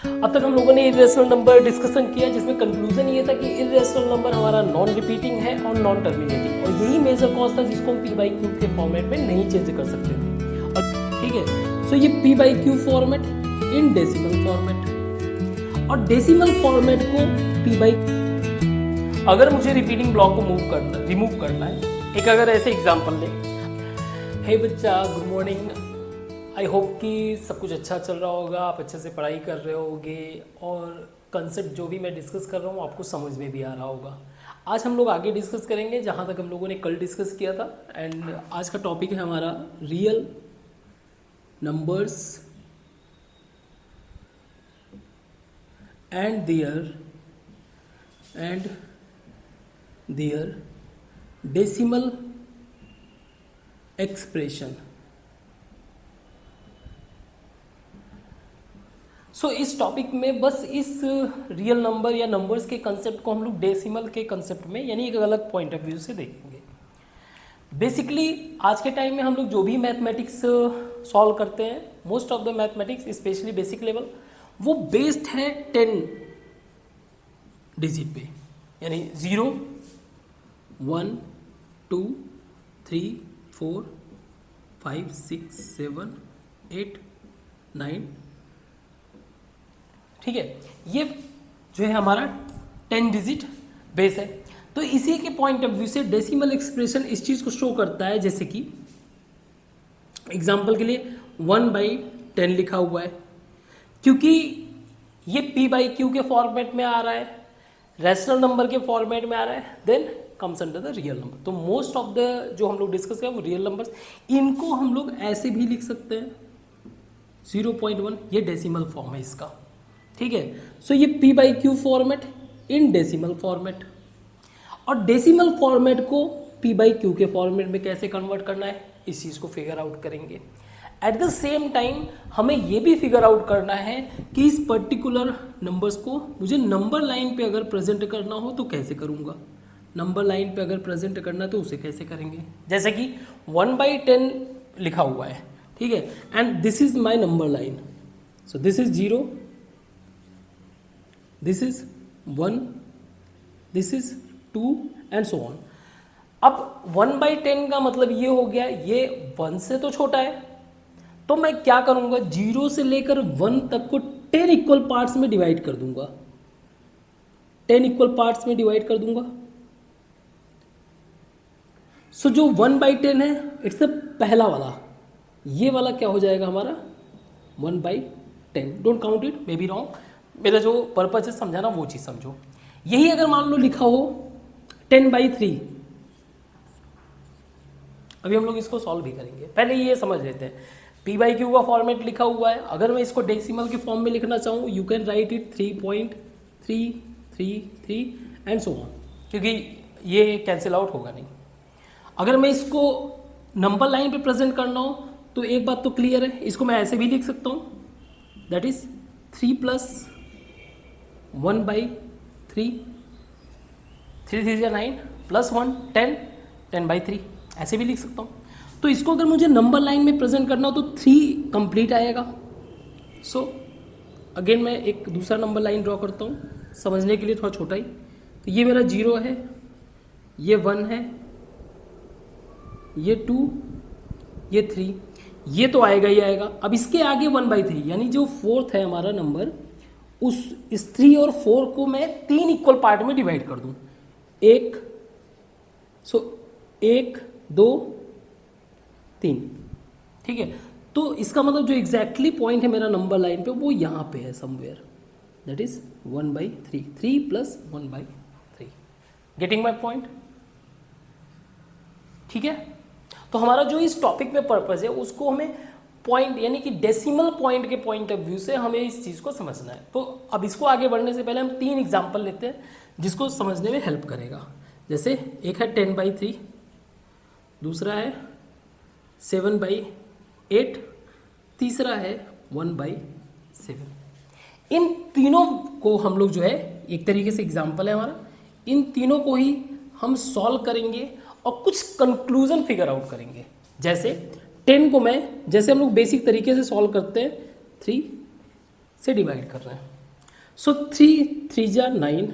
अब तक हम लोगों ने इरेशनल नंबर डिस्कशन किया, जिसमें कंक्लूजन ये था कि इरेशनल नंबर हमारा नॉन रिपीटिंग है और नॉन टर्मिनेटिंग, और यही मेजर कॉज था जिसको हम पी बाई क्यू के फॉर्मेट में नहीं चेंज कर सकते थे। और ठीक है, सो ये P by Q format in decimal format, और डेसिमल फॉर्मेट को पी बाई, अगर मुझे रिपीटिंग ब्लॉक को रिमूव करना है, एक अगर ऐसे एग्जाम्पल ले, हे बच्चा गुड मॉर्निंग, आई होप कि सब कुछ अच्छा चल रहा होगा, आप अच्छे से पढ़ाई कर रहे होगे और कंसेप्ट जो भी मैं डिस्कस कर रहा हूँ आपको समझ में भी आ रहा होगा। आज हम लोग आगे डिस्कस करेंगे जहाँ तक हम लोगों ने कल डिस्कस किया था, एंड आज का टॉपिक है हमारा real numbers and their decimal expression. So इस टॉपिक में बस इस रियल नंबर या नंबर्स के कंसेप्ट को हम लोग डेसिमल के कंसेप्ट में, यानी एक अलग पॉइंट ऑफ व्यू से देखेंगे। बेसिकली आज के टाइम में हम लोग जो भी मैथमेटिक्स सॉल्व करते हैं, most of the mathematics specially basic level, वो बेस्ड है 10 डिजिट पे, यानी 0 1 2 3 4 5 6 7 8 9, ठीक है। ये जो है हमारा 10 डिजिट बेस है। तो इसी के पॉइंट ऑफ व्यू से डेसिमल एक्सप्रेशन इस चीज को शो करता है, जैसे कि एग्जांपल के लिए 1/10 लिखा हुआ है, क्योंकि ये p बाई क्यू के फॉर्मेट में आ रहा है, रैशनल नंबर के फॉर्मेट में आ रहा है, then comes under the real number. तो मोस्ट ऑफ द जो हम लोग डिस्कस करें वो रियल नंबर्स, इनको हम लोग ऐसे भी लिख सकते हैं 0.1, ये डेसिमल फॉर्म है इसका, ठीक है। सो ये p by Q format in decimal format, और डेसिमल फॉर्मेट को p बाई क्यू के फॉर्मेट में कैसे कन्वर्ट करना है, इस चीज़ को फिगर आउट करेंगे। एट द सेम टाइम हमें ये भी फिगर आउट करना है कि इस पर्टिकुलर नंबर्स को मुझे नंबर लाइन पे अगर प्रेजेंट करना हो तो कैसे करूँगा, नंबर लाइन पे अगर प्रेजेंट करना है तो उसे कैसे करेंगे। जैसे कि 1/10 लिखा हुआ है, ठीक है, and this is my number line, so this is 0, this is 1, this is 2 and so on. अब 1/10 का मतलब ये हो गया, ये 1 से तो छोटा है, तो मैं क्या करूंगा, 0 से लेकर 1 तक को 10 इक्वल पार्ट्स में डिवाइड कर दूंगा, 10 इक्वल पार्ट्स में डिवाइड कर दूंगा। सो जो 1/10 है इट्स पहला वाला, ये वाला क्या हो जाएगा हमारा 1/10। Don't count it, may be wrong, मेरा जो पर्पज है समझाना वो चीज़ समझो। यही अगर मान लो लिखा हो 10/3, अभी हम लोग इसको सॉल्व भी करेंगे, पहले ये समझ लेते हैं। p बाई क्यू का फॉर्मेट लिखा हुआ है, अगर मैं इसको डेसिमल के फॉर्म में लिखना चाहूँ, you can write it 3.333 and so on, क्योंकि ये कैंसिल आउट होगा नहीं। अगर मैं इसको नंबर लाइन पे प्रेजेंट करना हो तो एक बात तो क्लियर है, इसको मैं ऐसे भी लिख सकता हूँ, दैट इज 3 + 1/3, 3 3 9 + 1 10, 10/3, ऐसे भी लिख सकता हूँ। तो इसको अगर मुझे नंबर लाइन में प्रेजेंट करना हो तो 3 कंप्लीट आएगा। सो अगेन मैं एक दूसरा नंबर लाइन ड्रॉ करता हूँ समझने के लिए, थोड़ा छोटा ही। तो ये मेरा 0 है, ये 1 है, ये 2, ये 3, ये तो आएगा ही आएगा। अब इसके आगे 1/3, यानी जो 4th है हमारा नंबर, इस 3 और 4 को मैं 3 इक्वल पार्ट में डिवाइड कर दूं, 1, सो 1 2 3, ठीक है। तो इसका मतलब जो एग्जैक्टली पॉइंट है मेरा नंबर लाइन पे वो यहाँ पे है somewhere, that is 1/3, 3 + 1/3। Getting my point, ठीक है। तो हमारा जो इस टॉपिक में पर्पज है उसको हमें पॉइंट, यानी कि डेसिमल पॉइंट के पॉइंट ऑफ व्यू से हमें इस चीज़ को समझना है। तो अब इसको आगे बढ़ने से पहले हम 3 एग्जाम्पल लेते हैं जिसको समझने में हेल्प करेगा। जैसे एक है 10/3, दूसरा है 7/8, तीसरा है 1/7। इन तीनों को हम लोग जो है, एक तरीके से एग्जाम्पल है हमारा, इन तीनों को ही हम सॉल्व करेंगे और कुछ कंक्लूजन फिगर आउट करेंगे। जैसे 10 को मैं, जैसे हम लोग बेसिक तरीके से सॉल्व करते हैं, 3 से डिवाइड कर रहे हैं। सो 3 जा 9,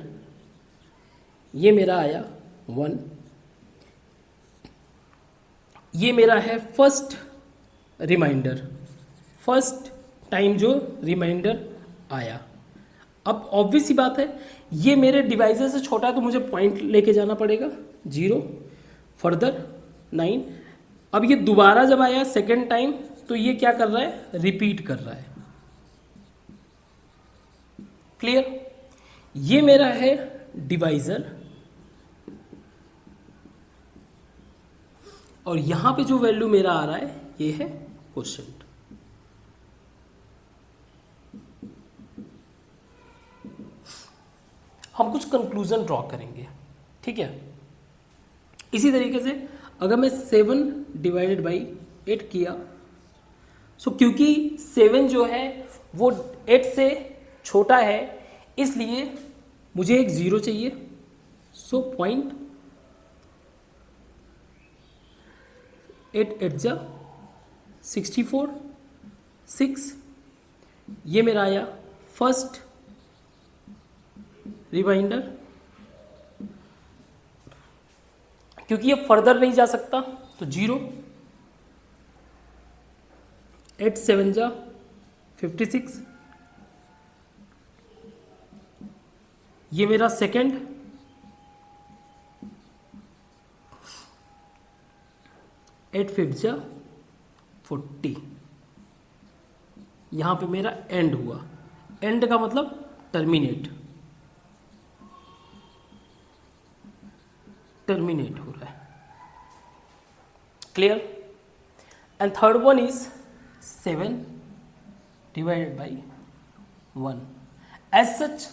ये मेरा आया 1, ये मेरा है फर्स्ट रिमाइंडर, फर्स्ट टाइम जो रिमाइंडर आया। अब ऑब्वियस सी बात है, ये मेरे डिवाइजर से छोटा है तो मुझे पॉइंट लेके जाना पड़ेगा 0, फर्दर 9। अब ये दोबारा जब आया सेकेंड टाइम तो ये क्या कर रहा है, रिपीट कर रहा है। क्लियर? ये मेरा है डिवाइजर, और यहां पे जो वैल्यू मेरा आ रहा है ये है क्वोशिएंट। हम कुछ कंक्लूजन ड्रॉ करेंगे, ठीक है। इसी तरीके से अगर मैं 7 डिवाइडेड बाई 8 किया, सो क्योंकि 7 जो है वो 8 से छोटा है इसलिए मुझे एक 0 चाहिए। सो 0.8 जा 64, 6, ये मेरा आया फर्स्ट रिमाइंडर। क्योंकि ये फर्दर नहीं जा सकता तो 0, 8 7 जा 56, ये मेरा सेकेंड, 8 5 जा 40, यहां पे मेरा एंड हुआ। एंड का मतलब टर्मिनेट हो रहा है। Clear? And third one is 7 divided by 1। As such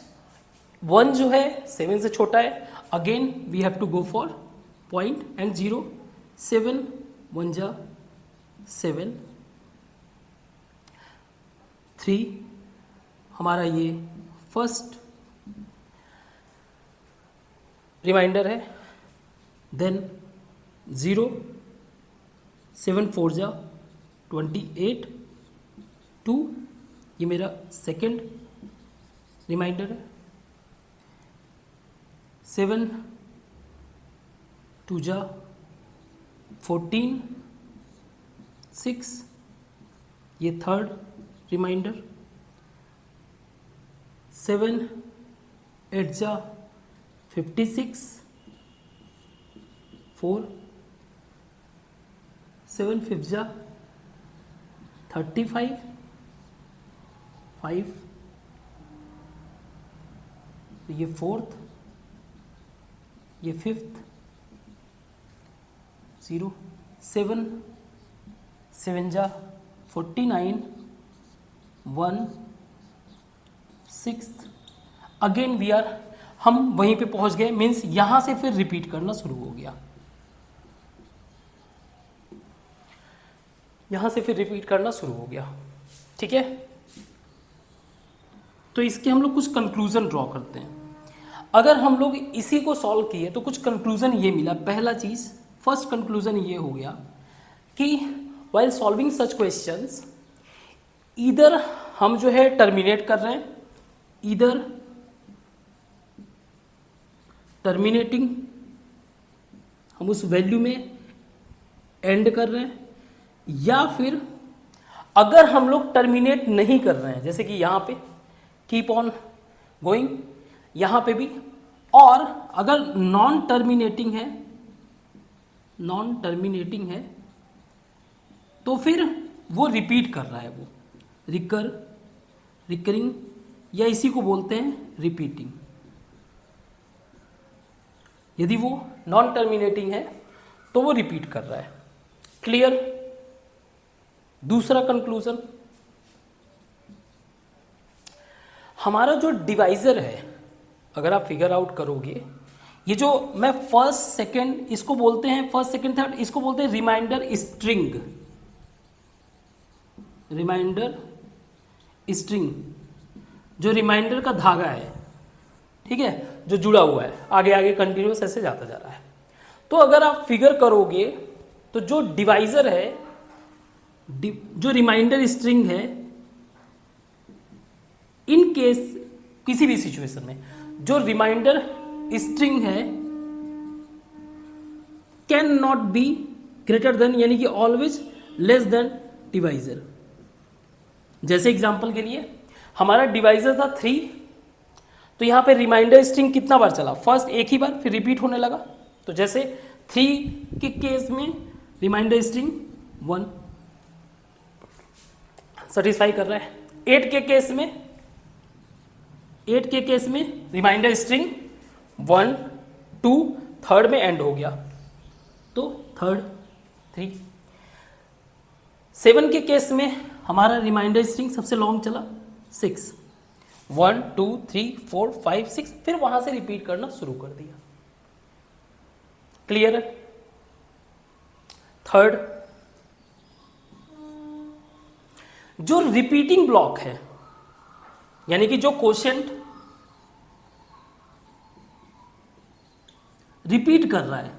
1 जो है 7 से छोटा है, again we have to go for point and 0। 7 1 जा 7, 3 हमारा ये फर्स्ट रिमाइंडर है, देन 0, 7 4 जा 28, 2 ये मेरा सेकेंड रिमाइंडर है, 7 2 जा 14, 6 ये थर्ड रिमाइंडर, 7 8 जा 56, 4 7 5 जा 35, 5 तो ये फोर्थ, ये फिफ्थ, 0 7 7 जा 49, 1 6, अगेन वी आर, हम वहीं पे पहुंच गए, मीन्स यहां से फिर रिपीट करना शुरू हो गया, यहां से फिर रिपीट करना शुरू हो गया। ठीक है, तो इसके हम लोग कुछ कंक्लूजन ड्रॉ करते हैं। अगर हम लोग इसी को सॉल्व किए तो कुछ कंक्लूजन ये मिला। पहला चीज, फर्स्ट कंक्लूजन ये हो गया कि व्हाइल सॉल्विंग सच क्वेश्चंस, इधर हम जो है टर्मिनेट कर रहे हैं, इधर टर्मिनेटिंग, हम उस वैल्यू में एंड कर रहे हैं, या फिर अगर हम लोग टर्मिनेट नहीं कर रहे हैं, जैसे कि यहां पे कीप ऑन गोइंग, यहां पे भी, और अगर नॉन टर्मिनेटिंग है तो फिर वो रिपीट कर रहा है, वो रिकरिंग, या इसी को बोलते हैं रिपीटिंग। यदि वो नॉन टर्मिनेटिंग है तो वो रिपीट कर रहा है। क्लियर? दूसरा कंक्लूजन, हमारा जो डिवाइजर है, अगर आप फिगर आउट करोगे, ये जो मैं फर्स्ट सेकंड, इसको बोलते हैं फर्स्ट सेकंड थर्ड, इसको बोलते हैं रिमाइंडर स्ट्रिंग, रिमाइंडर स्ट्रिंग, जो रिमाइंडर का धागा है, ठीक है, जो जुड़ा हुआ है, आगे आगे कंटिन्यूस ऐसे जाता जा रहा है। तो अगर आप फिगर करोगे तो जो डिवाइजर है, जो रिमाइंडर स्ट्रिंग है, इन केस किसी भी सिचुएशन में जो रिमाइंडर स्ट्रिंग है can not be greater than, यानी कि ऑलवेज लेस देन डिवाइजर। जैसे एग्जांपल के लिए हमारा डिवाइजर था 3, तो यहां पे रिमाइंडर स्ट्रिंग कितना बार चला, फर्स्ट एक ही बार, फिर रिपीट होने लगा। तो जैसे 3 के केस में रिमाइंडर स्ट्रिंग 1 सेटिस्फाई कर रहा है। 8 के केस में रिमाइंडर स्ट्रिंग 1 2 थर्ड में एंड हो गया, तो थर्ड 3। 7 के केस में हमारा रिमाइंडर स्ट्रिंग सबसे लॉन्ग चला 6, 1 2 3 4 5 6, फिर वहां से रिपीट करना शुरू कर दिया। क्लियर है? थर्ड, जो रिपीटिंग ब्लॉक है, यानी कि जो क्वोशिएंट रिपीट कर रहा है,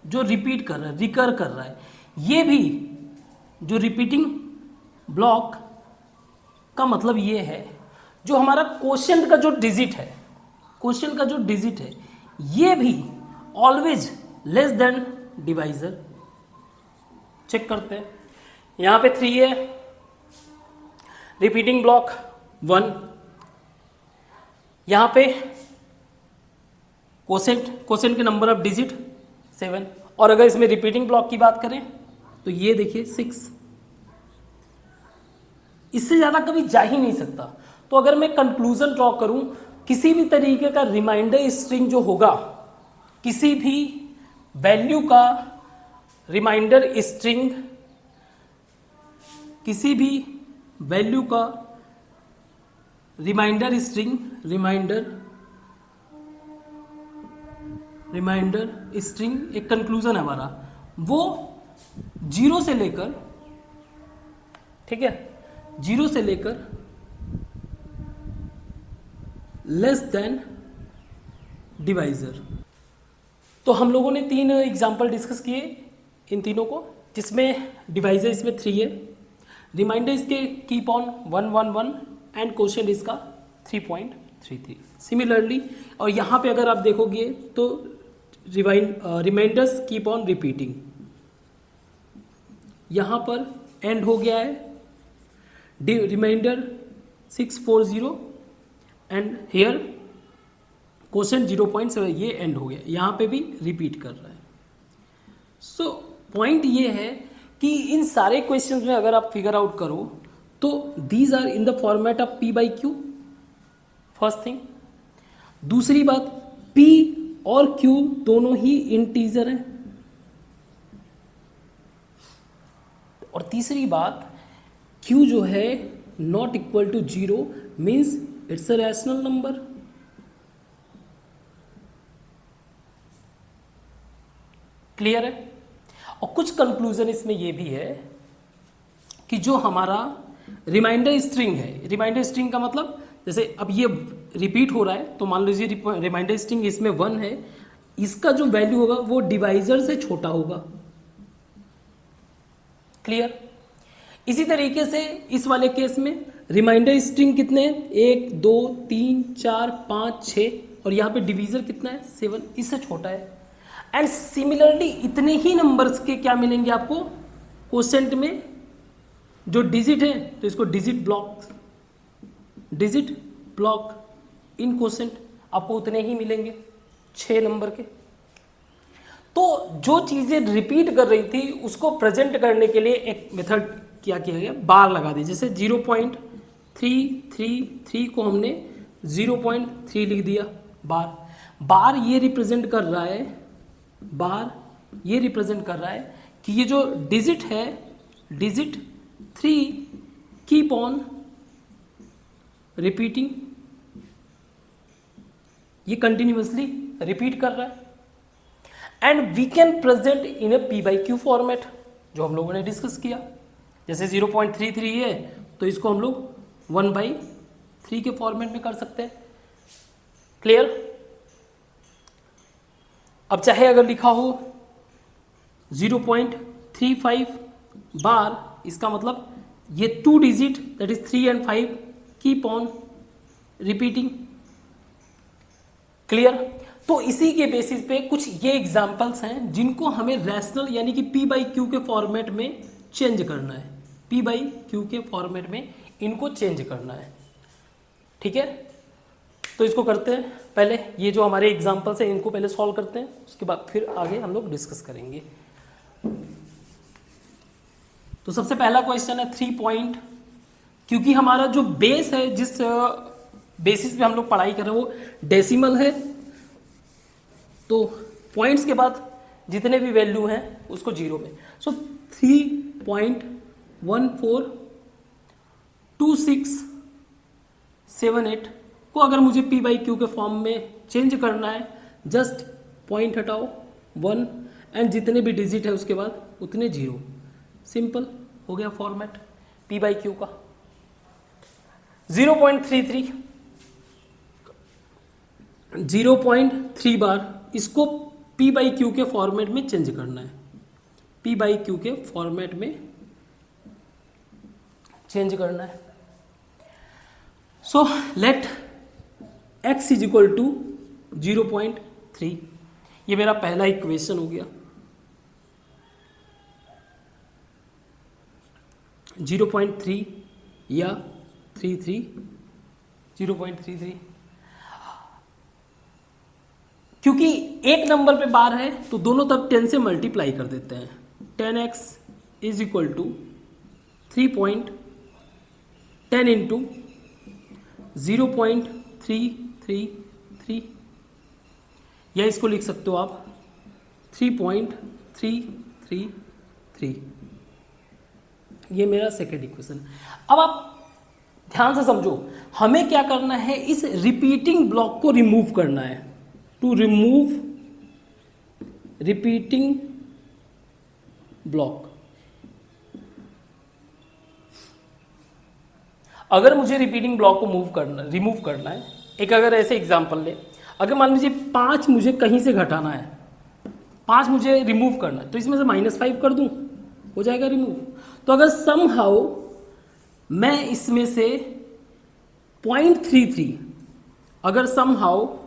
रिकर कर रहा है, ये भी जो रिपीटिंग ब्लॉक का मतलब ये है, जो हमारा क्वोशिएंट का जो डिजिट है, ये भी always less than divisor. Check करते हैं, यहां पे 3 है, रिपीटिंग ब्लॉक 1, यहां पे क्वोशिएंट के नंबर ऑफ डिजिट 7, और अगर इसमें रिपीटिंग ब्लॉक की बात करें तो ये देखिए 6, इससे ज्यादा कभी जा ही नहीं सकता। तो अगर मैं कंक्लूजन ड्रॉ करूं, किसी भी तरीके का रिमाइंडर स्ट्रिंग जो होगा, किसी भी वैल्यू का रिमाइंडर स्ट्रिंग, किसी भी वैल्यू का रिमाइंडर स्ट्रिंग, रिमाइंडर स्ट्रिंग एक कंक्लूजन है हमारा, वो 0 से लेकर, ठीक है, 0 से लेकर लेस देन डिवाइजर। तो हम लोगों ने 3 एग्जाम्पल डिस्कस किए इन तीनों को, जिसमें डिवाइजर इसमें 3 है, रिमाइंडर इसके कीप ऑन 1 1 1 एंड क्वोशिएंट इसका 3.33। सिमिलरली, और यहां पे अगर आप देखोगे तो रिमाइंडर्स कीप ऑन रिपीटिंग, यहां पर एंड हो गया है रिमाइंडर 640 एंड हेयर क्वोशिएंट 0.7, ये एंड हो गया, यहां पे भी रिपीट कर रहा है। सो पॉइंट ये है कि इन सारे क्वेश्चंस में अगर आप फिगर आउट करो तो these are in the format of P/Q, first thing. दूसरी बात, P और Q दोनों ही इंटीजर हैं, और तीसरी बात, Q जो है not equal to 0 means it's a rational number. Clear है? और कुछ कंक्लूजन इसमें यह भी है कि जो हमारा रिमाइंडर स्ट्रिंग है, रिमाइंडर स्ट्रिंग का मतलब जैसे अब ये रिपीट हो रहा है, तो मान लीजिए रिमाइंडर स्ट्रिंग इसमें 1 है, इसका जो वैल्यू होगा वो डिवाइजर से छोटा होगा। क्लियर? इसी तरीके से इस वाले केस में रिमाइंडर स्ट्रिंग कितने हैं, 1 2 3 4 5 6, और यहां पे डिवीजर कितना है 7, इससे छोटा है। एंड सिमिलरली इतने ही नंबर्स के क्या मिलेंगे आपको क्वोशिएंट में, जो डिजिट है तो इसको डिजिट ब्लॉक इन क्वोशिएंट आपको उतने ही मिलेंगे 6 नंबर के। तो जो चीजें रिपीट कर रही थी उसको प्रेजेंट करने के लिए एक मेथड क्या किया गया, बार लगा दी। जैसे 0.333 को हमने 0.3 लिख दिया, बार ये रिप्रेजेंट कर रहा है, कि ये जो डिजिट है, डिजिट 3 कीप ऑन रिपीटिंग, ये कंटिन्यूअसली रिपीट कर रहा है। And we can present in a P/Q format, जो हम लोगों ने डिस्कस किया। जैसे 0.33 है तो इसको हम लोग 1/3 के फॉर्मेट में कर सकते हैं। क्लियर? अब चाहे अगर लिखा हो 0.35 बार, इसका मतलब ये 2 digit that is 3 and 5 keep on repeating. Clear? तो इसी के बेसिस पे कुछ ये एग्जांपल्स हैं जिनको हमें रैशनल यानी कि पी बाई क्यू के फॉर्मेट में चेंज करना है। पी बाई क्यू के फॉर्मेट में इनको चेंज करना है। ठीक है, तो इसको करते हैं। पहले ये जो हमारे एग्जांपल्स हैं इनको पहले सॉल्व करते हैं, उसके बाद फिर आगे हम लोग डिस्कस करेंगे। तो सबसे पहला क्वेश्चन है 3 पॉइंट। क्योंकि हमारा जो बेस है, जिस बेसिस पे हम लोग पढ़ाई कर रहे हैं वो डेसिमल है, तो पॉइंट्स के बाद जितने भी वैल्यू हैं उसको जीरो में। सो 3.142678 को अगर मुझे पी बाई क्यू के फॉर्म में चेंज करना है, जस्ट पॉइंट हटाओ 1 एंड जितने भी डिजिट है उसके बाद उतने जीरो। सिंपल हो गया फॉर्मेट पी बाई क्यू का। 0.33 0.3 बार इसको पी बाई क्यू के फॉर्मेट में चेंज करना है। पी बाई क्यू के फॉर्मेट में चेंज करना है। So let x is equal to 0.3। ये मेरा पहला इक्वेशन हो गया। 0.3 या 0.33। क्योंकि एक नंबर पे बार है तो दोनों तरफ 10 से मल्टीप्लाई कर देते हैं। 10x is equal to 3.10 into 0.333, या इसको लिख सकते हो आप 3.333। ये मेरा सेकेंड इक्वेशन। अब आप ध्यान से समझो, हमें क्या करना है, इस रिपीटिंग ब्लॉक को रिमूव करना है। To remove repeating block. अगर मुझे रिपीटिंग ब्लॉक को रिमूव करना है, एक अगर ऐसे एग्जांपल ले, अगर मान लीजिए 5 मुझे कहीं से घटाना है, 5 मुझे रिमूव करना है, तो इसमें से -5 कर दूं, हो जाएगा रिमूव। तो अगर समहाउ मैं इसमें से 0.33, अगर समहाउ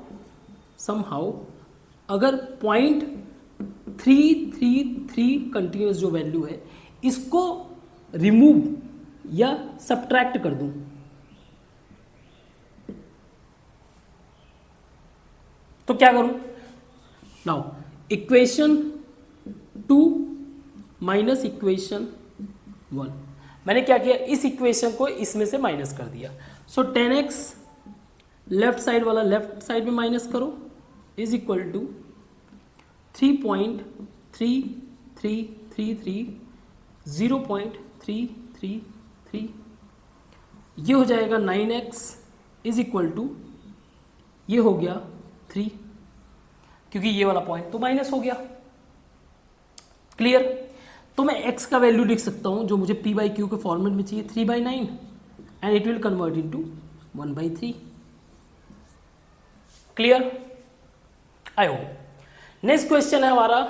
अगर 0.333 कंटिन्यूस जो वैल्यू है इसको रिमूव या सब्ट्रैक्ट कर दूं, तो क्या करूं? नाउ इक्वेशन 2 माइनस इक्वेशन 1, मैंने क्या किया, इस इक्वेशन को इसमें से माइनस कर दिया। सो 10x लेफ्ट साइड वाला लेफ्ट साइड में माइनस करो, इज इक्वल टू 3.3333 0.333, ये हो जाएगा 9x इज इक्वल टू, ये हो गया 3, क्योंकि ये वाला पॉइंट तो माइनस हो गया। क्लियर? तो मैं x का वैल्यू लिख सकता हूं जो मुझे p बाई क्यू के फॉर्मेट में चाहिए, 3/9, and it will convert into 1/3। Clear? I hope. Next question है हमारा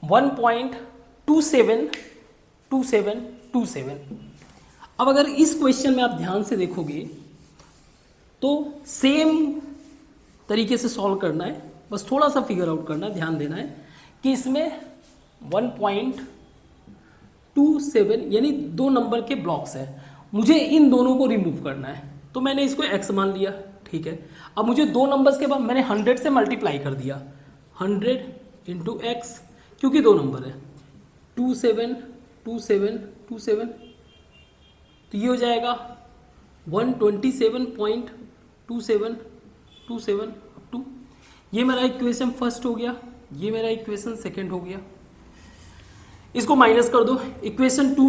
1.272727। अब अगर इस क्वेश्चन में आप ध्यान से देखोगे तो सेम तरीके से सॉल्व करना है, बस थोड़ा सा फिगर आउट करना है, ध्यान देना है कि इसमें 1.27 यानी 2 नंबर के ब्लॉक्स हैं, मुझे इन दोनों को रिमूव करना है। तो मैंने इसको x मान लिया, ठीक है। अब मुझे 2 नंबर्स के बाद मैंने 100 से मल्टीप्लाई कर दिया, 100 इंटू एक्स, क्योंकि 2 नंबर है, 272727, तो ये हो जाएगा 127.2727 अप टू, ये मेरा इक्वेशन फर्स्ट हो गया, ये मेरा इक्वेशन सेकंड हो गया। इसको माइनस कर दो, इक्वेशन 2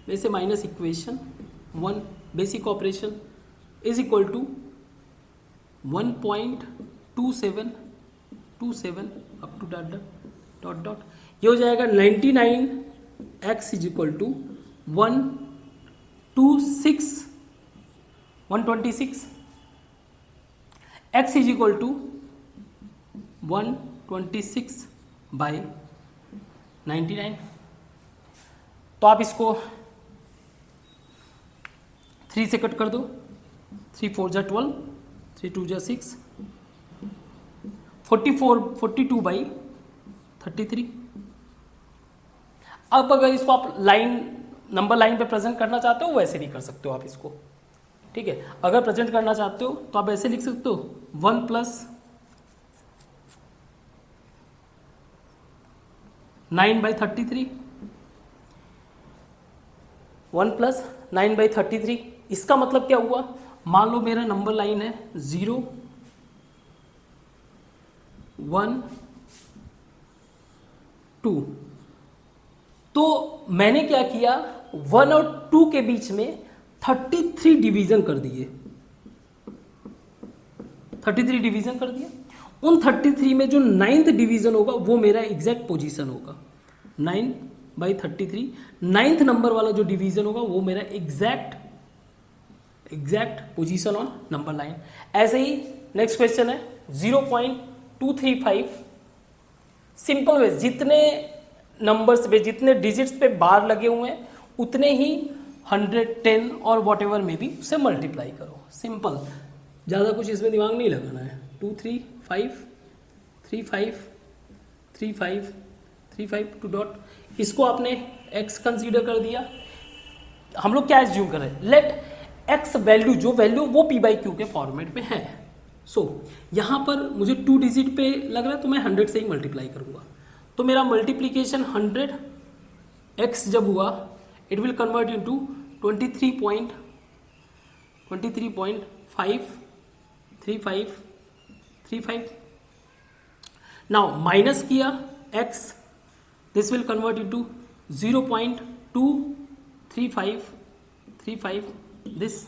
में से minus equation 1, basic operation is equal to 1.2727 up to dot dot, ये हो जाएगा 99x is equal to 126, x is equal to 126/99। तो आप इसको 3 से कट कर दो, 3 4 जा 12, 3 2 जा 6, 42 बाई 33। अब अगर इसको आप नंबर लाइन पे प्रेजेंट करना चाहते हो वैसे नहीं कर सकते हो आप इसको, ठीक है। अगर प्रेजेंट करना चाहते हो तो आप ऐसे लिख सकते हो 1 प्लस 9/33, 1 प्लस 9/33। इसका मतलब क्या हुआ, मान लो मेरा नंबर लाइन है 0 1 2, तो मैंने क्या किया 1 और 2 के बीच में 33 डिवीजन कर दिए, 33 डिवीजन कर दिया। उन 33 में जो 9th डिवीजन होगा वो मेरा एग्जैक्ट पोजीशन होगा, 9/33 9th नंबर वाला जो डिवीजन होगा वो मेरा exact position on number line. ऐसे ही नेक्स्ट क्वेश्चन है 0.235, सिंपल वे, जितने नंबर्स पे जितने डिजिट्स पे बार लगे हुए हैं उतने ही 110 और वॉट एवर में भी उसे मल्टीप्लाई करो, सिंपल, ज़्यादा कुछ इसमें दिमाग नहीं लगाना है। 2 3 5 3 5 3 5 3 5 2 डॉट, इसको आपने x कंसीडर कर दिया। हम लोग क्या एज्यूम कर रहे हैं, लेट x वैल्यू, जो वैल्यू वो p/q के फॉर्मेट में है। सो यहाँ पर मुझे 2 डिजिट पे लग रहा है तो मैं 100 से ही मल्टीप्लाई करूँगा, तो मेरा मल्टीप्लीकेशन 100 x जब हुआ it will convert into 23.535 now minus किया x, this will convert into 0.23535 this,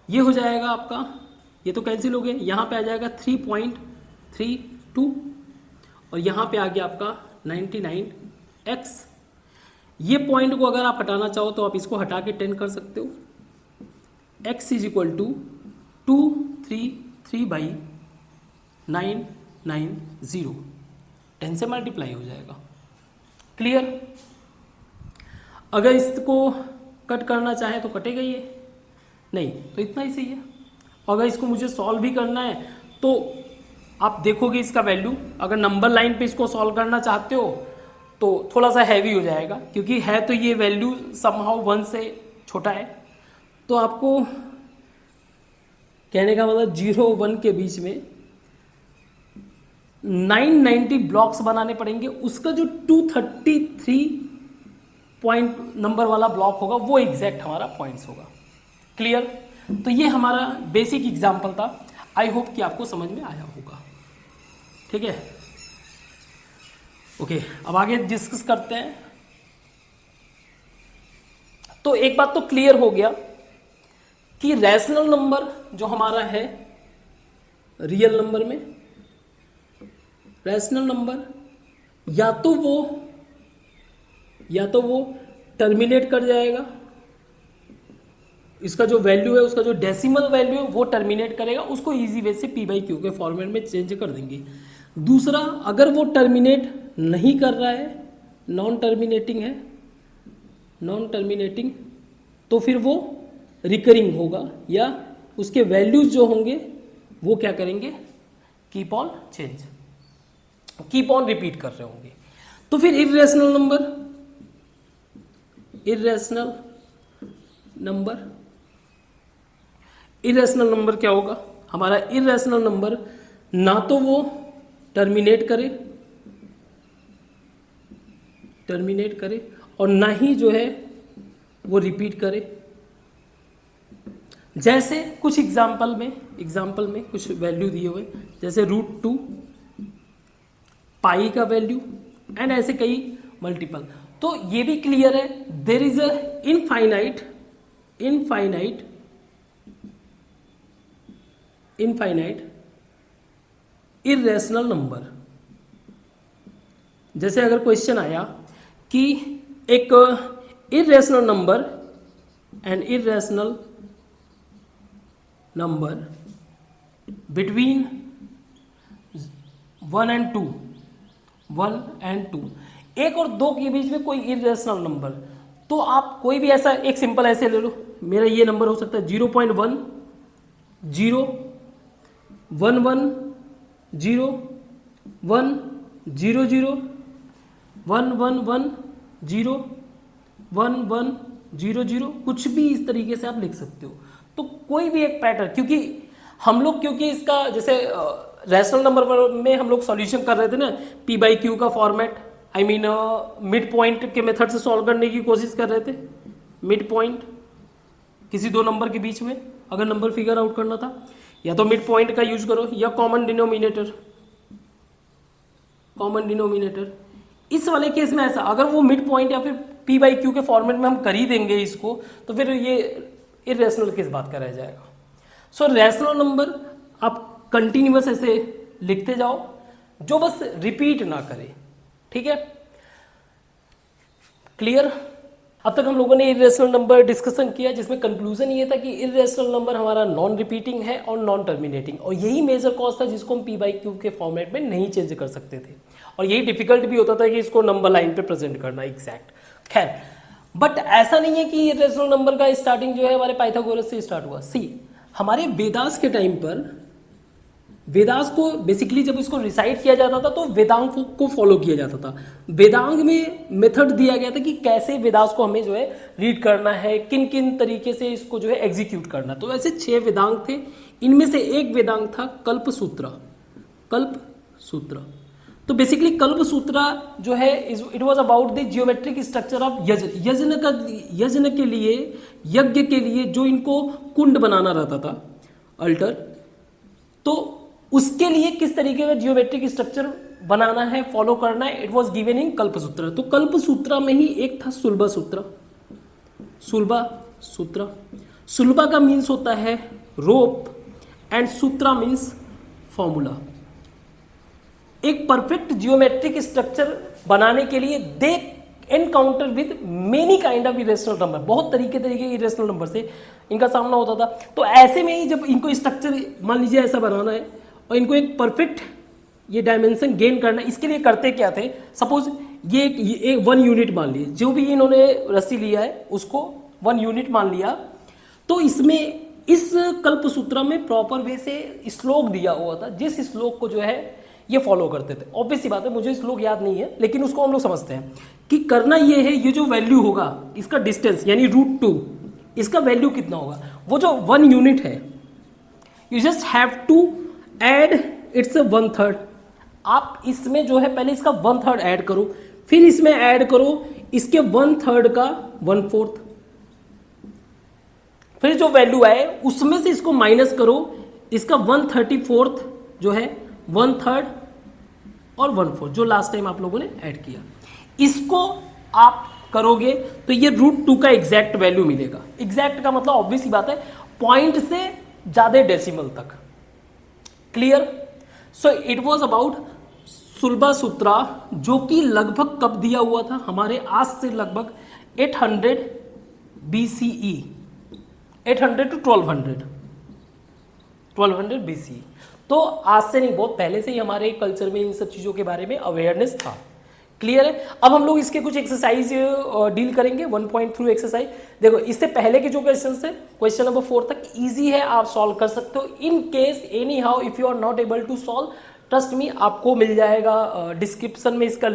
ये हो जाएगा आपका, ये तो कैंसिल हो गया, यहाँ पे आ जाएगा 3.32 और यहाँ पे आ गया आपका 99x। ये पॉइंट को अगर आप हटाना चाहो तो आप इसको हटा के 10 कर सकते हो। x इज इक्वल टू 233/990, 10 से मल्टीप्लाई हो जाएगा। क्लियर? अगर इसको कट करना चाहे तो कटेगा ये, नहीं तो इतना ही सही है। अगर इसको मुझे सॉल्व भी करना है तो आप देखोगे इसका वैल्यू, अगर नंबर लाइन पे इसको सॉल्व करना चाहते हो तो थोड़ा सा हैवी हो जाएगा, क्योंकि है तो ये वैल्यू समहाउ 1 से छोटा है, तो आपको कहने का मतलब 0 1 के बीच में 990 ब्लॉक्स बनाने पड़ेंगे। उसका जो 233 पॉइंट नंबर वाला ब्लॉक होगा वो एग्जैक्ट हमारा पॉइंट्स होगा। क्लियर? तो ये हमारा बेसिक एग्जाम्पल था, आई होप कि आपको समझ में आया होगा। ठीक है, ओके, अब आगे डिस्कस करते हैं। तो एक बात तो क्लियर हो गया कि रैशनल नंबर जो हमारा है रियल नंबर में, रैशनल नंबर या तो वो टर्मिनेट कर जाएगा, इसका जो वैल्यू है, उसका जो डेसिमल वैल्यू है वो टर्मिनेट करेगा, उसको इजी वे से p/q के फॉर्मेट में चेंज कर देंगे। दूसरा, अगर वो टर्मिनेट नहीं कर रहा है, नॉन टर्मिनेटिंग है, नॉन टर्मिनेटिंग, तो फिर वो रिकरिंग होगा, या उसके वैल्यूज जो होंगे वो क्या करेंगे, keep on change, keep on repeat कर रहे होंगे। तो फिर इर्रेशनल नंबर क्या होगा हमारा? इर्रेशनल नंबर ना तो वो टर्मिनेट करे और ना ही जो है वो रिपीट करे। जैसे कुछ एग्जाम्पल में कुछ वैल्यू दिए हुए, जैसे √2, पाई का वैल्यू एंड ऐसे कई मल्टीपल। तो ये भी क्लियर है, there is a infinite irrational number. जैसे अगर क्वेश्चन आया कि एक इर्रेशनल नंबर बिटवीन 1 and 2, 1 और 2 के बीच में कोई इर्रेशनल नंबर, तो आप कोई भी ऐसा एक सिंपल ऐसे ले लो, मेरा ये नंबर हो सकता है 0.1 0 1 1 0 1 0 0 1 1 1 0 1 1 0 0, कुछ भी इस तरीके से आप लिख सकते हो। तो कोई भी एक पैटर्न, क्योंकि इसका जैसे रैशनल नंबर में हम लोग सॉल्यूशन कर रहे थे ना, पी बाई क्यू का फॉर्मेट, मिड पॉइंट के मेथड से सॉल्व करने की कोशिश कर रहे थे। मिड पॉइंट किसी दो नंबर के बीच में अगर नंबर फिगर आउट करना था, या तो मिड पॉइंट का यूज करो या कॉमन डिनोमिनेटर। इस वाले केस में ऐसा, अगर वो मिड पॉइंट या फिर पी बाई क्यू के फॉर्मेट में हम कर ही देंगे इसको, तो फिर ये इरेशनल किस बात का रह जाएगा। सो रैशनल नंबर आप कंटिन्यूअस ऐसे लिखते जाओ, जो बस रिपीट ना करे, ठीक है, क्लियर। अब तक हम लोगों ने इरेशनल नंबर डिस्कशन किया, जिसमें कंक्लूजन ये था कि इरेशनल नंबर हमारा नॉन रिपीटिंग है और नॉन टर्मिनेटिंग, और यही मेजर कॉज था जिसको हम पी बाई क्यू के फॉर्मेट में नहीं चेंज कर सकते थे, और यही डिफिकल्ट भी होता था कि इसको नंबर लाइन पे प्रेजेंट करना एग्जैक्ट। खैर, बट ऐसा नहीं है कि इरेशनल नंबर का स्टार्टिंग जो है हमारे पाइथागोरस से स्टार्ट हुआ। सी, हमारे वेदास के टाइम पर, वेदास को बेसिकली जब इसको रिसाइट किया जाता था तो वेदांग को फॉलो किया जाता था। वेदांग में मेथड दिया गया था कि कैसे वेदास को हमें जो है रीड करना है, किन किन तरीके से इसको जो है एग्जीक्यूट करना। तो ऐसे 6 वेदांग थे, इनमें से एक वेदांग था कल्पसूत्र। तो बेसिकली कल्पसूत्र जो है it was about the geometric structure of यज्ञ के लिए जो इनको कुंड बनाना रहता था, अल्टर, तो उसके लिए किस तरीके का जियोमेट्रिक स्ट्रक्चर बनाना है, फॉलो करना है, it was given in Kalpasutra. तो कल्पसूत्र में ही एक था सुलभा सूत्र। सुलभा का मीन्स होता है rope and sutra means formula. एक परफेक्ट जियोमेट्रिक स्ट्रक्चर बनाने के लिए they encounter with many kind of irrational number, बहुत तरीके के इरेशनल नंबर से इनका सामना होता था। तो ऐसे में ही जब इनको स्ट्रक्चर मान लीजिए ऐसा बनाना है और इनको एक परफेक्ट ये डायमेंशन गेन करना है, इसके लिए करते क्या थे, सपोज ये एक 1 यूनिट मान लिए, जो भी इन्होंने रस्सी लिया है उसको 1 यूनिट मान लिया, तो इसमें इस कल्पसूत्र में प्रॉपर वे से श्लोक दिया हुआ था, जिस श्लोक को जो है ये फॉलो करते थे। ऑब्वियस सी बात है, मुझे श्लोक याद नहीं है, लेकिन उसको हम लोग समझते हैं कि करना ये है, ये जो वैल्यू होगा इसका डिस्टेंस यानी √2, इसका वैल्यू कितना होगा, वो जो 1 यूनिट है, you just have to add its 1/3। आप इसमें जो है पहले इसका 1/3 ऐड करो, फिर इसमें ऐड करो इसके 1/3 का 1/4, फिर जो वैल्यू आए उसमें से इसको माइनस करो, इसका 1/34 जो है 1/3 और 1/4 जो लास्ट टाइम आप लोगों ने ऐड किया, इसको आप करोगे तो ये √2 का एग्जैक्ट वैल्यू मिलेगा। एग्जैक्ट का मतलब ऑब्वियस ही बात है पॉइंट से ज्यादा डेसिमल तक, clear. So it was about Sulba Sutra, जो कि लगभग कब दिया हुआ था, हमारे आज से लगभग 800 BCE, 800 to 1200 BCE। तो आज से नहीं, बहुत पहले से ही हमारे कल्चर में इन सब चीजों के बारे में अवेयरनेस था, क्लियर है। अब हम लोग इसके कुछ एक्सरसाइज डील करेंगे, 1.3 एक्सरसाइज। देखो, इससे पहले के जो क्वेश्चन है, क्वेश्चन नंबर 4 तक इजी है, आप सॉल्व कर सकते हो। In case anyhow if you are not able to solve, trust me, आपको मिल जाएगा डिस्क्रिप्शन में इसका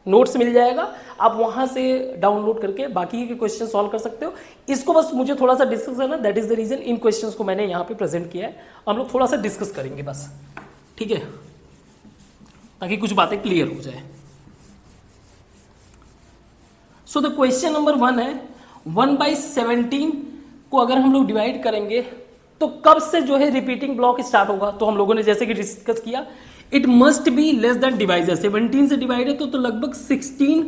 नोट्स मिल जाएगा, आप वहां से डाउनलोड करके बाकी के क्वेश्चन सॉल्व कर सकते हो। इसको बस मुझे थोड़ा सा डिस्कस करना, दैट इज द रीजन इन क्वेश्चंस को मैंने यहाँ पे प्रेजेंट किया है। हम लोग थोड़ा सा डिस्कस करेंगे बस, ठीक है, ताकि कुछ बातें क्लियर हो जाए। सो द क्वेश्चन नंबर 1 है 1/17 को अगर हम लोग डिवाइड करेंगे तो कब से जो है रिपीटिंग ब्लॉक स्टार्ट होगा। तो हम लोगों ने जैसे कि डिस्कस किया, it must be less than divisor. 17 से डिवाइड है तो लगभग 16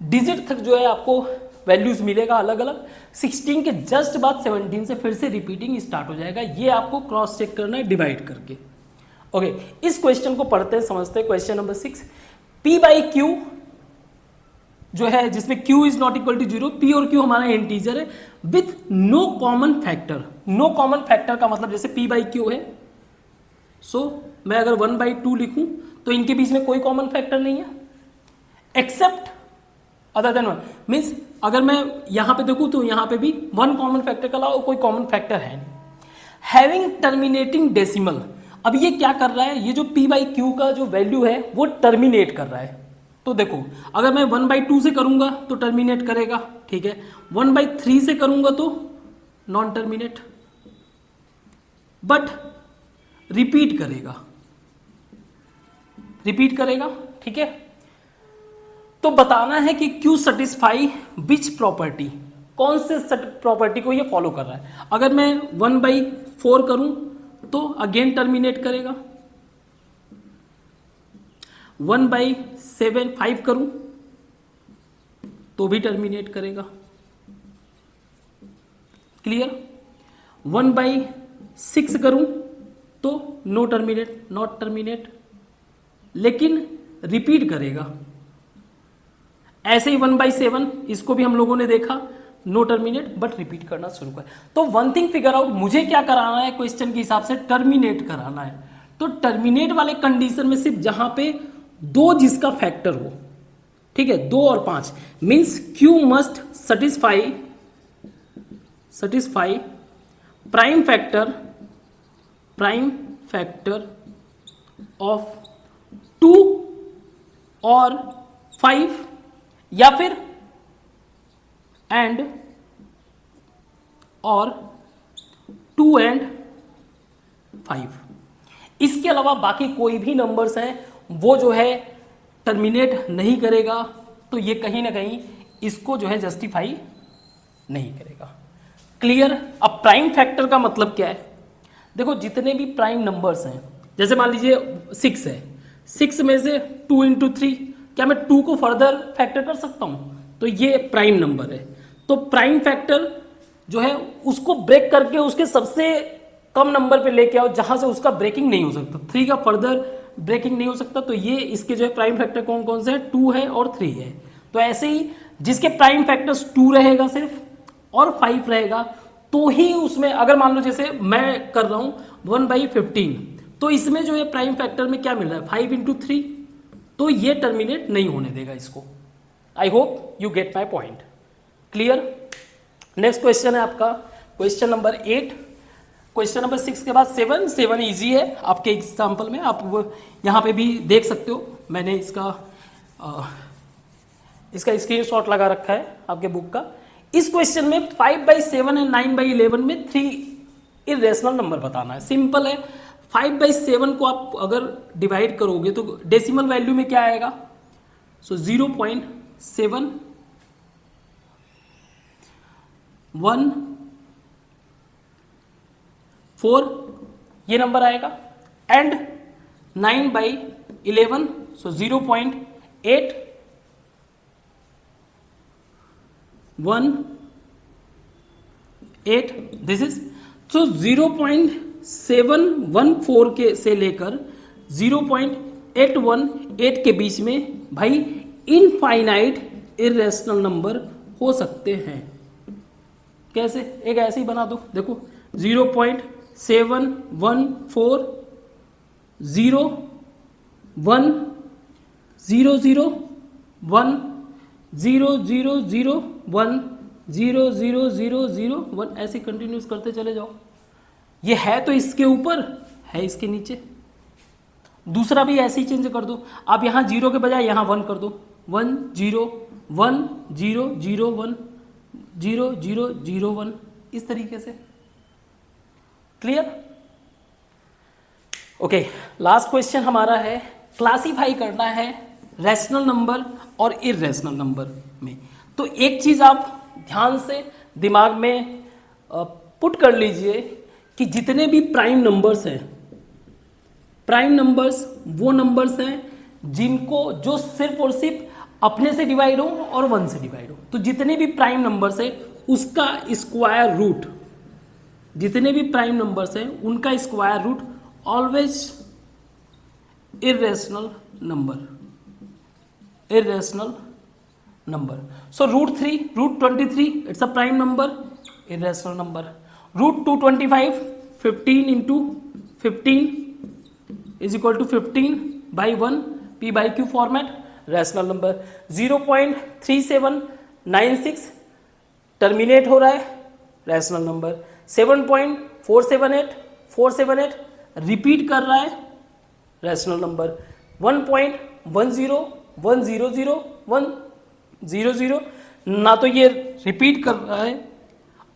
डिजिट तक जो है आपको वैल्यूज मिलेगा अलग अलग। 16 के जस्ट बाद 17 से फिर से रिपीटिंग स्टार्ट हो जाएगा, ये आपको क्रॉस चेक करना है डिवाइड करके। ओके, इस क्वेश्चन को पढ़ते हैं, समझते हैं। क्वेश्चन नंबर 6, P/Q जो है जिसमें Q is not equal to 0, P और Q हमारा इंटीजर है with no common factor. No common factor का मतलब जैसे P/Q है, सो मैं अगर 1/2 लिखूं तो इनके बीच में कोई कॉमन फैक्टर नहीं है एक्सेप्ट अदर देन 1, मीन्स अगर मैं यहाँ पे देखूँ तो यहाँ पे भी वन कॉमन फैक्टर के अलावा कोई कॉमन फैक्टर है नहीं। हैविंग टर्मिनेटिंग डेसिमल, अब ये क्या कर रहा है, ये जो p बाई क्यू का जो वैल्यू है वो टर्मिनेट कर रहा है। तो देखो अगर मैं 1/2 से करूंगा तो टर्मिनेट करेगा, ठीक है, 1/3 से करूंगा तो नॉन टर्मिनेट, बट रिपीट करेगा, ठीक है। तो बताना है कि क्यू सेटिस्फाई विच प्रॉपर्टी, कौन से प्रॉपर्टी को ये फॉलो कर रहा है। अगर मैं 1/4 करूं तो अगेन टर्मिनेट करेगा, 1/5 करूं तो भी टर्मिनेट करेगा, क्लियर। 1/6 करूं तो नो टर्मिनेट, नॉट टर्मिनेट, लेकिन रिपीट करेगा। ऐसे ही 1/7 इसको भी हम लोगों ने देखा, नो टर्मिनेट बट रिपीट करना शुरू कर। तो वन थिंग फिगर आउट, मुझे क्या कराना है क्वेश्चन के हिसाब से, टर्मिनेट कराना है। तो टर्मिनेट वाले कंडीशन में सिर्फ जहां पे 2 जिसका फैक्टर हो, ठीक है, 2 और 5, means Q must satisfy prime factor of 2 और 5 या फिर एंड और 2 and 5। इसके अलावा बाकी कोई भी नंबर्स हैं वो जो है टर्मिनेट नहीं करेगा, तो ये कहीं ना कहीं इसको जो है जस्टिफाई नहीं करेगा, क्लियर। अब प्राइम फैक्टर का मतलब क्या है, देखो जितने भी प्राइम नंबर्स हैं, जैसे मान लीजिए 6 है, 6 में से 2 × 3, क्या मैं 2 को फर्दर फैक्टर कर सकता हूं, तो ये प्राइम नंबर है। तो प्राइम फैक्टर जो है उसको ब्रेक करके उसके सबसे कम नंबर पे लेके आओ जहां से उसका ब्रेकिंग नहीं हो सकता, 3 का फर्दर ब्रेकिंग नहीं हो सकता। तो ये इसके जो है प्राइम फैक्टर कौन कौन से हैं, 2 है और 3 है। तो ऐसे ही जिसके प्राइम फैक्टर्स 2 रहेगा सिर्फ और 5 रहेगा, तो ही उसमें, अगर मान लो जैसे मैं कर रहा हूं 1/15, तो इसमें जो है प्राइम फैक्टर में क्या मिल रहा है, 5 × 3, तो ये टर्मिनेट नहीं होने देगा इसको। I hope you get my point, clear. Next question है आपका क्वेश्चन नंबर 8। क्वेश्चन नंबर 6 के बाद 7 इजी है आपके एग्जाम्पल में, आप यहाँ पे भी देख सकते हो, मैंने इसका स्क्रीनशॉट लगा रखा है आपके बुक का। इस क्वेश्चन में 5/7 एंड 9/11 में 3 इरेशनल नंबर बताना है। सिंपल है, 5/7 को आप अगर डिवाइड करोगे तो डेसिमल वैल्यू में क्या आएगा, सो 0.714 ये नंबर आएगा, एंड 9/11 सो 0.818 दिस इज, सो 0.714 के से लेकर 0.818 के बीच में भाई इनफाइनाइट इरेशनल नंबर हो सकते हैं। कैसे, एक ऐसे ही बना दो, देखो 0.714 0 1 0 0 1 0 0 0 1 0 0 0 0 1, ऐसे कंटिन्यूस करते चले जाओ। ये है तो इसके ऊपर है, इसके नीचे। दूसरा भी ऐसे ही चेंज कर दो, आप यहां 0 के बजाय यहां 1 कर दो, 1 0 1 0 0 1 0 0 0 1, इस तरीके से, क्लियर। ओके, लास्ट क्वेश्चन हमारा है, क्लासिफाई करना है रैशनल नंबर और इरेशनल नंबर में। तो एक चीज आप ध्यान से दिमाग में पुट कर लीजिए कि जितने भी प्राइम नंबर्स हैं, प्राइम नंबर्स वो नंबर्स हैं जिनको, जो सिर्फ और सिर्फ अपने से डिवाइड हो और 1 से डिवाइड हो। तो जितने भी प्राइम नंबर्स है उसका स्क्वायर रूट, जितने भी प्राइम नंबर्स हैं उनका square root always irrational number, irrational number. So √3, √23 it's a prime number, irrational number. √225 15 × 15 is equal to 15/1 p/q फॉर्मेट, रैशनल नंबर। 0.37 96 टर्मिनेट हो रहा है, रैशनल नंबर। 7.478 रिपीट कर रहा है, रैशनल नंबर। 1.100100 ना तो ये रिपीट कर रहा है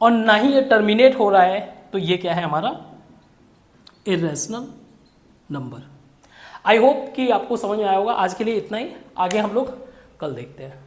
और ना ही ये टर्मिनेट हो रहा है, तो ये क्या है हमारा इर्रेशनल नंबर। आई होप कि आपको समझ में आया होगा। आज के लिए इतना ही, आगे हम लोग कल देखते हैं।